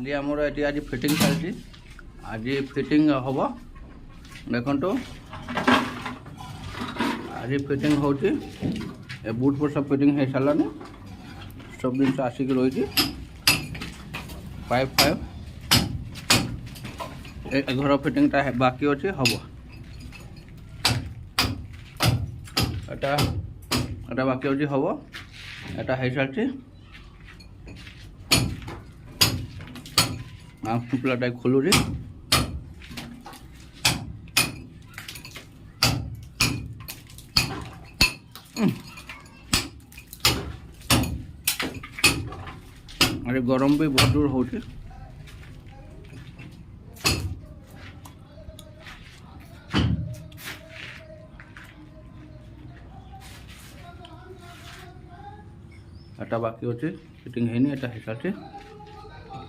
आज आमर ये आज फिटिंग चलती आज फिटिंग हम देखो आज फिटिंग हो बुट पर सब फिटिंग हो सारानी सब जिन आसिक रही पाइप फाइप घर फिटिंगटा बाकी अच्छे हम এটা বাকি আছে হব এটা হয়ে সারছে টুপলাটাই খুলুছি अरे गरम भी बहुत दूर हो এটা বাকি আছে ফিটিং হয়নি এটা হিসাবে